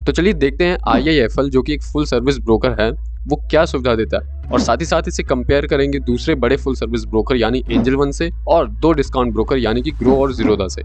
तो चलिए देखते हैं IIFL जो कि एक फुल सर्विस ब्रोकर है वो क्या सुविधा देता है, और साथ ही साथ इसे कंपेयर करेंगे दूसरे बड़े फुल सर्विस ब्रोकर यानी एंजल वन से और दो डिस्काउंट ब्रोकर यानी कि ग्रो और जीरोधा से।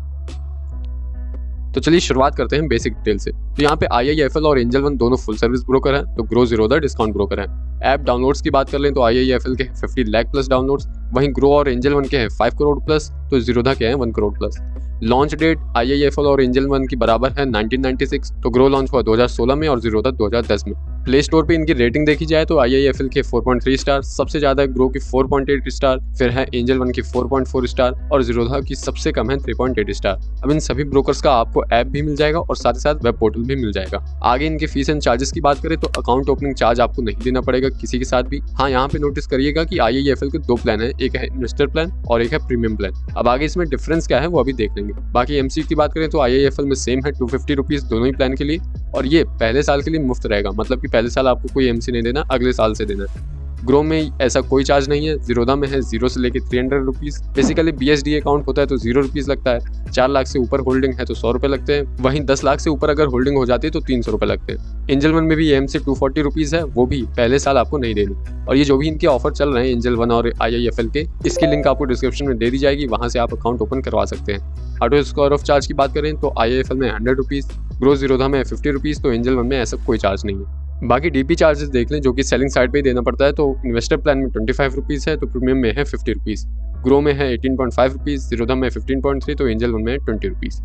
तो चलिए शुरुआत करते हैं बेसिक डिटेल से। तो यहाँ पे IIFL और एंजल वन दोनों फुल सर्विस ब्रोकर हैं, तो ग्रो जीरोधा डिस्काउंट ब्रोकर है। ऐप डाउनलोड्स की बात कर लें तो IIFL के 50 लाख प्लस डाउनलोड्स, वहीं ग्रो और एंजल वन के हैं 5 करोड़ प्लस, तो जीरोधा के हैं 1 crore plus. Launch date IIFL और एंजल वन की बराबर है 1996, तो ग्रो लॉन्च हुआ 2016 में और जीरोधा 2010 में। प्ले स्टोर पे इनकी रेटिंग देखी जाए तो IIFL के 4.3 स्टार, सबसे ज्यादा ग्रो की 4.8 स्टार, फिर है एंजल वन की 4.4 स्टार और जीरोधा की सबसे कम है 3.8 स्टार। अब इन सभी ब्रोकर्स का आपको ऐप भी मिल जाएगा और साथ ही साथ वेब पोर्टल भी मिल जाएगा। आगे इनके फीस एंड चार्जेस की बात करें तो अकाउंट ओपनिंग चार्ज आपको नहीं देना पड़ेगा किसी के साथ भी। हाँ, यहाँ पे नोटिस करिएगा कि IIFL के 2 प्लान है, एक है इन्वेस्टर प्लान और एक है प्रीमियम प्लान। अब आगे इसमें डिफरेंस क्या है वो अभी देख लेंगे। बाकी MC की बात करें तो IIFL में सेम है 250 रुपीज दोनों ही प्लान के लिए, और ये पहले साल के लिए मुफ्त रहेगा, मतलब कि पहले साल आपको कोई MC नहीं देना, अगले साल से देना है। ग्रो में ऐसा कोई चार्ज नहीं है। जीरोधा में है 0 से लेकर 300 रुपीज। बेसिकली BSD अकाउंट होता है तो 0 रुपीज लगता है। 4 लाख से ऊपर होल्डिंग है तो 100 रुपए लगते हैं, वहीं 10 लाख से ऊपर अगर होल्डिंग हो जाती है तो 300 रुपए लगते हैं। एंजल वन में भी MC 240 रुपीज है, वो भी पहले साल आपको नहीं देनी। और ये जो भी इनके ऑफर चल रहे हैं एंजल वन और IIFL के, इसकी लिंक आपको डिस्क्रिप्शन में दे दी जाएगी, वहां से आप अकाउंट ओपन करवा सकते हैं। ऑटो स्क्वायर ऑफ चार्ज की बात करें तो IIFL में 100 रुपीज, ग्रो जीरोधा में 50 रुपीज, तो एंजल वन में ऐसा कोई चार्ज नहीं है। बाकी DP चार्जेस देख लें जो कि सेलिंग साइड पे ही देना पड़ता है, तो इन्वेस्टर प्लान में 25 रुपीज़ है, तो प्रीमियम में है 50 रुपीज़। ग्रो में है 18.5 रुपीज़, जीरोधा में 15.3, तो एंजल वन में 20 रुपीज़।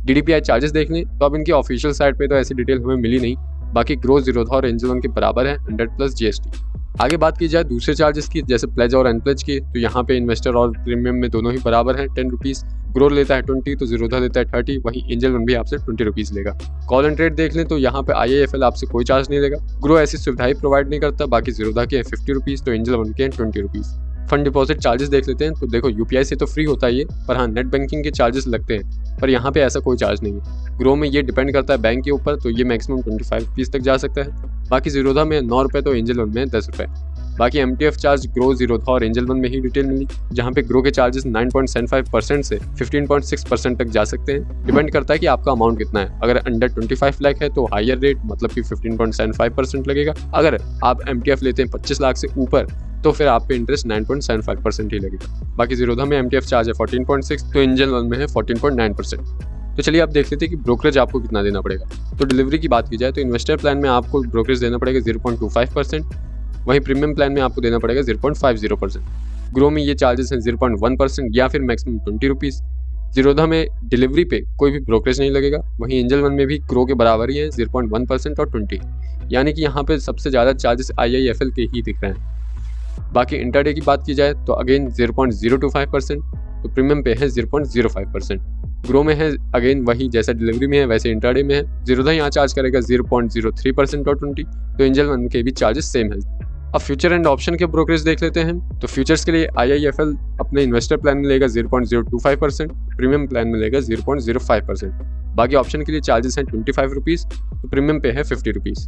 DDPI चार्जेस देख लें तो अब इनकी ऑफिशियल साइट पे तो ऐसी डिटेल हमें मिली नहीं, बाकी ग्रो जीरोधा और एंजल वन के बराबर है 100 प्लस GST। आगे बात की जाए दूसरे चार्जेस की, जैसे प्लेज और अनप्लेज की, तो यहाँ पे इन्वेस्टर और प्रीमियम में दोनों ही बराबर हैं 10 रुपीज़। ग्रो लेता है 20, तो जीरोधा लेता है 30, वहीं एंजल वन भी आपसे 20 रुपीज़ लेगा। कॉल एंड ट्रेड देख लें तो यहाँ पे IIFL आपसे कोई चार्ज नहीं लेगा, ग्रो ऐसी सुविधाएं प्रोवाइड नहीं करता, बाकी जीरोधा के हैं 50 रुपीज़, तो एंजल वन के हैं 20 रुपीज़। फंड डिपॉजिट चार्जेस देख लेते हैं तो देखो UPI से तो फ्री होता है ये, पर हाँ नेट बैंकिंग के चार्जेस लगते हैं, पर यहाँ पे ऐसा कोई चार्ज नहीं है। ग्रो में ये डिपेंड करता है बैंक के ऊपर, तो ये मैक्सिमम 25 रुपीज़ तक जा सकता है। बाकी जीरोधा में 9 रुपये, तो एंजल वन में 10 रुपये। बाकी MTF चार्ज ग्रो जीरोधा और एंजल वन में ही डिटेल मिली, जहाँ पे ग्रो के चार्जेस 9.75% से 15.6% तक जा सकते हैं। डिपेंड करता है कि आपका अमाउंट कितना है। अगर अंडर 25 लाख है तो हायर रेट, मतलब कि 15.75% लगेगा। अगर आप MTF लेते हैं 25 लाख से ऊपर तो फिर आप पे इंटरेस्ट 9.75% ही लगेगा। बाकी जीरोधा में MTF चार्ज है 14.6, तो एंजल वन में है 14.9%। तो चलिए आप देख लेते हैं कि ब्रोकरेज आपको कितना देना पड़ेगा। तो डिलीवरी की बात की जाए तो इन्वेस्टर प्लान में आपको ब्रोकरेज देना पड़ेगा 0.25%, वहीं प्रीमियम प्लान में आपको देना पड़ेगा 0.50%। ग्रो में ये चार्जेस हैं 0.1% या फिर मैक्सिमम 20 रुपीज़। जीरोधा में डिलीवरी पे कोई भी ब्रोकरेज नहीं लगेगा, वहीं एंजल वन में भी ग्रो के बराबर ही है 0.1% और 20, यानी कि यहाँ पे सबसे ज़्यादा चार्जेस IIFL के ही दिख रहे हैं। बाकी इंटरडे की बात की जाए तो अगेन 0.025%, तो प्रीमियम पे है 0.05%। ग्रो में है अगेन वही जैसा डिलीवरी में है वैसे इंटरडे में है। जीरोधा यहाँ चार्ज करेगा 0.03% और 20, तो एंजल वन के भी चार्जेस सेम है। अब फ्यूचर एंड ऑप्शन के ब्रोकरेज देख लेते हैं। तो फ्यूचर्स के लिए IIFL अपने इन्वेस्टर प्लान में लेगा 0.025%, प्रीमियम प्लान में लेगा 0.05%। बाकी ऑप्शन के लिए चार्जेस हैं 25 रुपीज़, तो प्रीमियम पे है 50 रुपीज़।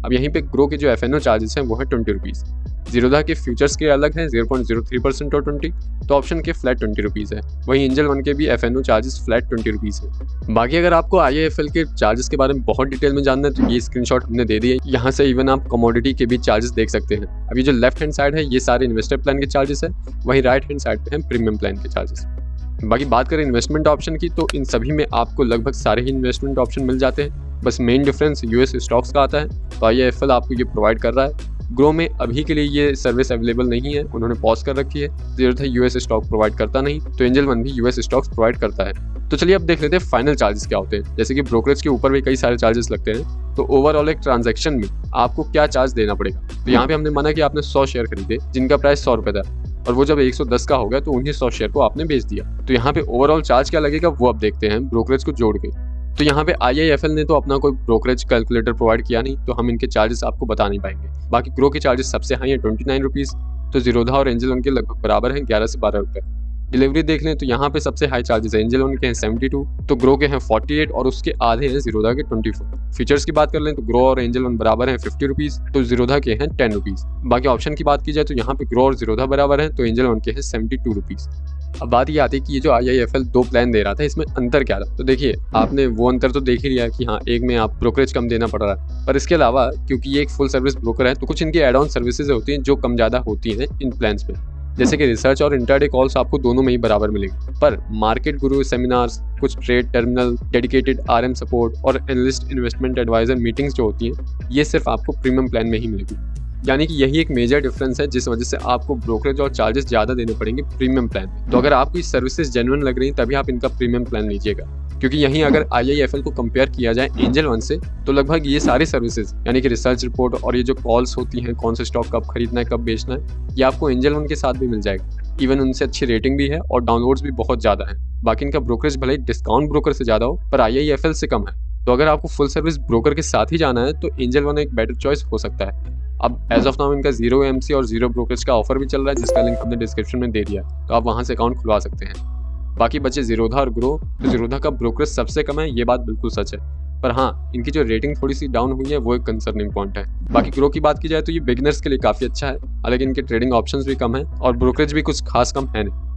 अब यहीं पे ग्रो के जो FNO चार्जेस हैं वो है 20 रुपीज़। जीरोधा के फ्यूचर्स के अलग हैं 0.03% और 20, तो ऑप्शन के फ्लैट 20 रुपीज़ है। वहीं एंजल वन के भी FNO चार्जेस फ्लैट 20 रुपीज़ है। बाकी अगर आपको IIFL के चार्जेस के बारे में बहुत डिटेल में जानना है तो ये स्क्रीनशॉट हमने दे दिए, यहाँ से इवन आप कमोडिटी के भी चार्जेस देख सकते हैं। अब ये जो लेफ्ट हैंड साइड है ये सारे इन्वेस्टर प्लान के चार्जेस है, वहीं राइट हैंड साइड पे है प्रीमियम प्लान के चार्जेस। बाकी बात करें इन्वेस्टमेंट ऑप्शन की तो इन सभी में आपको लगभग सारे ही इन्वेस्टमेंट ऑप्शन मिल जाते हैं, बस मेन डिफरेंस US स्टॉक्स का आता है, तो IIFL आपको ये प्रोवाइड कर रहा है। ग्रो में अभी के लिए ये सर्विस अवेलेबल नहीं है, उन्होंने पॉज कर रखी है। जीरोधा US स्टॉक प्रोवाइड करता नहीं, तो एंजल वन भी US स्टॉक्स प्रोवाइड करता है। तो चलिए अब देख लेते हैं फाइनल चार्जेस क्या होते हैं। जैसे कि ब्रोकरेज के ऊपर भी कई सारे चार्जेस लगते हैं, तो ओवरऑल एक ट्रांजैक्शन में आपको क्या चार्ज देना पड़ेगा। तो यहाँ पे हमने माना कि आपने 100 शेयर खरीदे जिनका प्राइस 100 रुपये था, और वो जब 110 का हो गया तो उन्हीं 100 शेयर को आपने बेच दिया। तो यहाँ पे ओवरऑल चार्ज क्या लगेगा वो अब देखते हैं ब्रोकरेज को जोड़ के। तो यहाँ पे IIFL ने तो अपना कोई ब्रोकरेज कैलकुलेटर प्रोवाइड किया नहीं, तो हम इनके चार्जेस आपको बता नहीं पाएंगे। बाकी ग्रो के चार्जेस सबसे हाई है 29 रुपीज़, तो जीरोधा और एंजल वन के लगभग बराबर हैं 11 से 12 रुपये। डिलीवरी देख लें तो यहाँ पे सबसे हाई चार्जेस है एंजल वन के हैं 72, तो ग्रो के हैं 48 और उसके आधे हैं जीरोधा के 24। फीचर्स की बात कर लें तो ग्रो और एंजल वन बराबर हैं 50 रुपीज़, तो जीरोधा के हैं 10 रुपीज़। बाकी ऑप्शन की बात की जाए तो यहाँ पे ग्रो और जीरोधा बराबर हैं, तो एंजल वन के हैं 72 रुपीज़। अब बात ये आती है कि ये जो IIFL 2 प्लान दे रहा था, इसमें अंतर क्या था? तो देखिए, आपने वो अंतर तो देख ही लिया कि हाँ, एक में आप ब्रोकरेज कम देना पड़ रहा है, पर इसके अलावा क्योंकि ये एक फुल सर्विस ब्रोकर है, तो कुछ इनकी एड ऑन सर्विसेज होती हैं जो कम ज़्यादा होती हैं इन प्लान्स में। जैसे कि रिसर्च और इंटरडे कॉल्स आपको दोनों में ही बराबर मिलेंगे, पर मार्केट गुरु सेमिनार्स, कुछ trade terminal, dedicated RM support और एनालिस्ट इन्वेस्टमेंट एडवाइजर मीटिंग्स जो होती हैं, ये सिर्फ आपको प्रीमियम प्लान में ही मिलेगी। यानी कि यही एक मेजर डिफरेंस है जिस वजह से आपको ब्रोकरेज और चार्जेस ज़्यादा देने पड़ेंगे प्रीमियम प्लान में। तो अगर आपको इस सर्विसेज जेन्युइन लग रही हैं तभी आप इनका प्रीमियम प्लान लीजिएगा, क्योंकि यहीं अगर IIFL को कंपेयर किया जाए एंजल वन से, तो लगभग ये सारी सर्विसेज यानी कि रिसर्च रिपोर्ट और ये जो कॉल्स होती हैं, कौन से स्टॉक कब खरीदना है, कब बेचना है, ये आपको एंजल वन के साथ भी मिल जाएगा। इवन उनसे अच्छी रेटिंग भी है और डाउनलोड्स भी बहुत ज़्यादा हैं। बाकी इनका ब्रोकरेज भले ही डिस्काउंट ब्रोकर से ज़्यादा हो, पर IIFL से कम है। तो अगर आपको फुल सर्विस ब्रोकर के साथ ही जाना है तो एंजल वन एक बेटर चॉइस हो सकता है। अब एज ऑफ नाउ इनका 0 AMC और 0 ब्रोकरेज का ऑफर भी चल रहा है, जिसका लिंक हमने डिस्क्रिप्शन में दे दिया, तो आप वहां से अकाउंट खुलवा सकते हैं। बाकी बचे ज़ीरोधा और ग्रो, तो ज़ीरोधा का ब्रोकरेज सबसे कम है, ये बात बिल्कुल सच है, पर हाँ, इनकी जो रेटिंग थोड़ी सी डाउन हुई है वो एक कंसर्निंग पॉइंट है। बाकी ग्रो की बात की जाए तो ये बिगिनर्स के लिए काफ़ी अच्छा है, हालांकि इनके ट्रेडिंग ऑप्शंस भी कम है और ब्रोकरेज भी कुछ खास कम है नहीं।